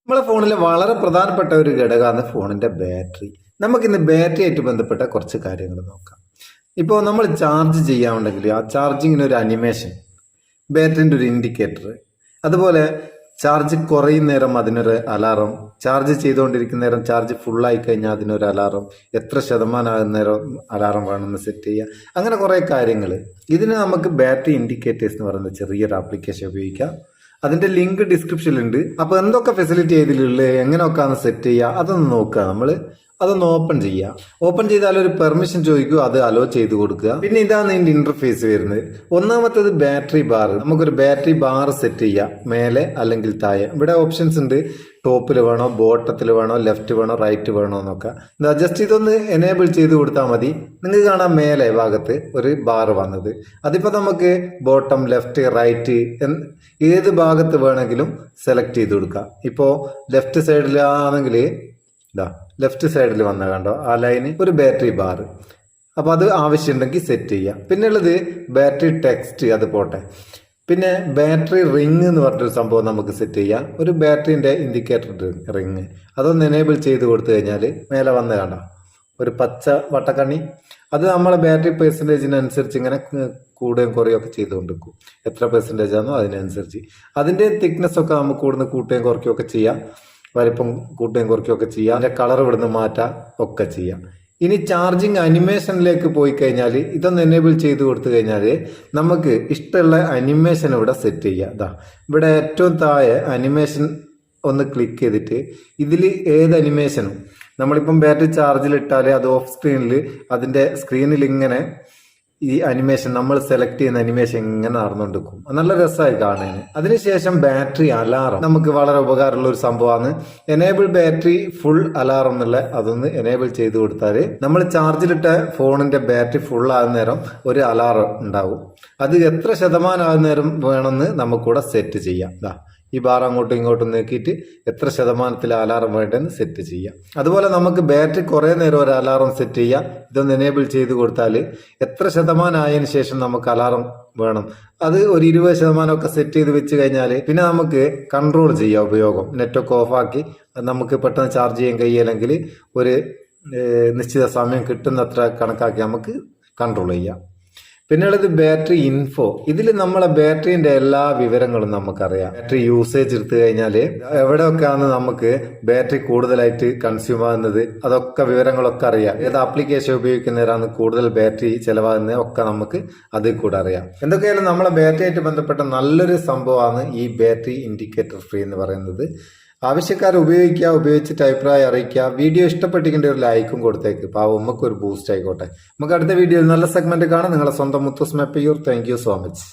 നമ്മളെ ഫോണിൽ വളരെ പ്രധാനപ്പെട്ട ഒരു ഘടകമാണ് ഫോണിന്റെ ബാറ്ററി. നമുക്കിന്ന് ബാറ്ററി ആയിട്ട് ബന്ധപ്പെട്ട കുറച്ച് കാര്യങ്ങൾ നോക്കാം. ഇപ്പോൾ നമ്മൾ ചാർജ് ചെയ്യാനുണ്ടെങ്കിൽ ആ ചാർജിങ്ങിന് ഒരു അനിമേഷൻ, ബാറ്ററിന്റെ ഒരു ഇൻഡിക്കേറ്റർ, അതുപോലെ ചാർജ് കുറയും നേരം അതിനൊരു അലാറം, ചാർജ് ചെയ്തുകൊണ്ടിരിക്കുന്ന നേരം ചാർജ് ഫുള്ളായി കഴിഞ്ഞാൽ അതിനൊരു അലാറം, എത്ര ശതമാനം ആകുന്ന നേരം അലാറം വേണമെന്ന് സെറ്റ് ചെയ്യുക. അങ്ങനെ കുറേ കാര്യങ്ങൾ. ഇതിന് നമുക്ക് ബാറ്ററി ഇൻഡിക്കേറ്റേഴ്സ് എന്ന് പറയുന്ന ചെറിയൊരു ആപ്ലിക്കേഷൻ ഉപയോഗിക്കാം. അതിന്റെ ലിങ്ക് ഡിസ്ക്രിപ്ഷനിലുണ്ട്. അപ്പൊ എന്തൊക്കെ ഫെസിലിറ്റി ഇതിലുള്ളത്, എങ്ങനെയൊക്കെയാണ് സെറ്റ് ചെയ്യുക, അതൊന്ന് നോക്കുക. അതൊന്ന് ഓപ്പൺ ചെയ്യുക. ഓപ്പൺ ചെയ്താൽ ഒരു പെർമിഷൻ ചോദിക്കുക, അത് അലോ ചെയ്ത് കൊടുക്കുക. പിന്നെ ഇതാണ് ഇതിന്റെ ഇന്റർഫേസ് വരുന്നത്. ഒന്നാമത്തേത് ബാറ്ററി ബാർ. നമുക്കൊരു ബാറ്ററി ബാർ സെറ്റ് ചെയ്യാം, മേലെ അല്ലെങ്കിൽ താഴെ. ഇവിടെ ഓപ്ഷൻസ് ഉണ്ട്. ടോപ്പിൽ വേണോ, ബോട്ടത്തിൽ വേണോ, ലെഫ്റ്റ് വേണോ, റൈറ്റ് വേണോ എന്നൊക്കെ. ജസ്റ്റ് ഇതൊന്ന് എനേബിൾ ചെയ്ത് കൊടുത്താൽ മതി. നിങ്ങൾക്ക് കാണാം മേലെ ഭാഗത്ത് ഒരു ബാർ വന്നത്. അതിപ്പോൾ നമുക്ക് ബോട്ടം, ലെഫ്റ്റ്, റൈറ്റ് ഏത് ഭാഗത്ത് വേണമെങ്കിലും സെലക്ട് ചെയ്ത് കൊടുക്കാം. ഇപ്പോൾ ലെഫ്റ്റ് സൈഡിലാണെങ്കിൽ ലെഫ്റ്റ് സൈഡിൽ വന്ന കണ്ടോ ആ ലൈന്, ഒരു ബാറ്ററി ബാർ. അപ്പൊ അത് ആവശ്യമുണ്ടെങ്കിൽ സെറ്റ് ചെയ്യാം. പിന്നെ ഉള്ളത് ബാറ്ററി ടെക്സ്റ്റ്, അത് പോട്ടെ. പിന്നെ ബാറ്ററി റിങ് എന്ന് പറഞ്ഞൊരു സംഭവം നമുക്ക് സെറ്റ് ചെയ്യാം. ഒരു ബാറ്ററിന്റെ ഇൻഡിക്കേറ്റർ റിങ്, അതൊന്ന് എനേബിൾ ചെയ്ത് കൊടുത്തു കഴിഞ്ഞാൽ മേലെ വന്ന കണ്ട ഒരു പച്ച വട്ടക്കണ്ണി, അത് നമ്മളെ ബാറ്ററി പെർസെൻറ്റേജിനനുസരിച്ച് ഇങ്ങനെ കൂടുകയും കുറയുകയൊക്കെ ചെയ്തുകൊണ്ടിരിക്കും. എത്ര പെർസെൻറ്റേജ് ആണോ അതിനനുസരിച്ച്. അതിന്റെ തിക്നെസ് ഒക്കെ നമുക്ക് കൂടുന്ന കൂട്ടുകയും കുറയ്ക്കുകയൊക്കെ ചെയ്യാം. വലിപ്പം കൂട്ടുകയും കുറയ്ക്കുകയൊക്കെ ചെയ്യാം. അതിന്റെ കളർ ഇവിടുന്ന് മാറ്റാം ഒക്കെ ചെയ്യാം. ഇനി ചാർജിങ് അനിമേഷനിലേക്ക് പോയി കഴിഞ്ഞാൽ ഇതൊന്ന് എനേബിൾ ചെയ്ത് കൊടുത്തു കഴിഞ്ഞാൽ നമുക്ക് ഇഷ്ടമുള്ള അനിമേഷൻ ഇവിടെ സെറ്റ് ചെയ്യാം. ഇവിടെ ഏറ്റവും താഴെ അനിമേഷൻ ഒന്ന് ക്ലിക്ക് ചെയ്തിട്ട് ഇതിൽ ഏത് അനിമേഷനും നമ്മളിപ്പം ബാറ്ററി ചാർജിൽ ഇട്ടാൽ അത് ഓഫ് സ്ക്രീനിൽ അതിന്റെ സ്ക്രീനിൽ ഇങ്ങനെ ഈ അനിമേഷൻ, നമ്മൾ സെലക്ട് ചെയ്യുന്ന അനിമേഷൻ ഇങ്ങനെ നടന്നുകൊണ്ടിരിക്കും. നല്ല രസമായി കാണാൻ. അതിനുശേഷം ബാറ്ററി അലാറം നമുക്ക് വളരെ ഉപകാരമുള്ള ഒരു സംഭവമാണ്. എനേബിൾ ബാറ്ററി ഫുൾ അലാറം എന്നുള്ള അതൊന്ന് എനേബിൾ ചെയ്ത് കൊടുത്താൽ നമ്മൾ ചാർജിലിട്ട ഫോണിന്റെ ബാറ്ററി ഫുൾ ആകുന്ന നേരം ഒരു അലാറം ഉണ്ടാവും. അത് എത്ര ശതമാനം ആകുന്ന നേരം വേണമെന്ന് നമുക്കിവിടെ സെറ്റ് ചെയ്യാം. ഈ ബാർ അങ്ങോട്ടും ഇങ്ങോട്ടും നീക്കിയിട്ട് എത്ര ശതമാനത്തിൽ അലാറം വേണ്ടെന്ന് സെറ്റ് ചെയ്യാം. അതുപോലെ നമുക്ക് ബാറ്ററി കുറേ നേരം ഒരു അലാറം സെറ്റ് ചെയ്യാം. ഇതൊന്ന് എനേബിൾ ചെയ്ത് കൊടുത്താൽ എത്ര ശതമാനം ആയതിനു ശേഷം നമുക്ക് അലാറം വേണം, അത് ഒരു 20% സെറ്റ് ചെയ്ത് വെച്ച് കഴിഞ്ഞാൽ പിന്നെ നമുക്ക് കൺട്രോൾ ചെയ്യാം ഉപയോഗം. നെറ്റൊക്കെ ഓഫാക്കി നമുക്ക് പെട്ടെന്ന് ചാർജ് ചെയ്യാൻ കഴിയില്ലെങ്കിൽ ഒരു നിശ്ചിത സമയം കിട്ടുന്നത്ര കണക്കാക്കി നമുക്ക് കൺട്രോൾ ചെയ്യാം. പിന്നെയുള്ളത് ബാറ്ററി ഇൻഫോ. ഇതിൽ നമ്മളെ ബാറ്ററിന്റെ എല്ലാ വിവരങ്ങളും നമുക്കറിയാം. ബാറ്ററി യൂസേജ് എടുത്തു കഴിഞ്ഞാൽ എവിടെയൊക്കെയാണ് നമുക്ക് ബാറ്ററി കൂടുതലായിട്ട് കൺസ്യൂം ആകുന്നത്, അതൊക്കെ വിവരങ്ങളൊക്കെ അറിയാം. ഏത് ആപ്ലിക്കേഷൻ ഉപയോഗിക്കുന്നവരാണ് കൂടുതൽ ബാറ്ററി ചെലവാകുന്നത് ഒക്കെ നമുക്ക് അതിൽ കൂടെ അറിയാം. എന്തൊക്കെയായാലും നമ്മളെ ബാറ്ററി ആയിട്ട് ബന്ധപ്പെട്ട നല്ലൊരു സംഭവമാണ് ഈ ബാറ്ററി ഇൻഡിക്കേറ്റർ ഫ്രീ എന്ന് പറയുന്നത്. ആവശ്യക്കാർ ഉപയോഗിക്കുക, ഉപയോഗിച്ചിട്ട് അഭിപ്രായം അറിയിക്കുക. വീഡിയോ ഇഷ്ടപ്പെട്ടിരിക്കേണ്ട ഒരു ലൈക്കും കൊടുത്തേക്ക്, പാവം നമുക്ക് ഒരു ബൂസ്റ്റ് ആയിക്കോട്ടെ. നമുക്ക് അടുത്ത വീഡിയോയിൽ നല്ല സെഗ്മെന്റ് കാണാം. നിങ്ങളെ സ്വന്തം Muthus Meppayyur. Thank you so much.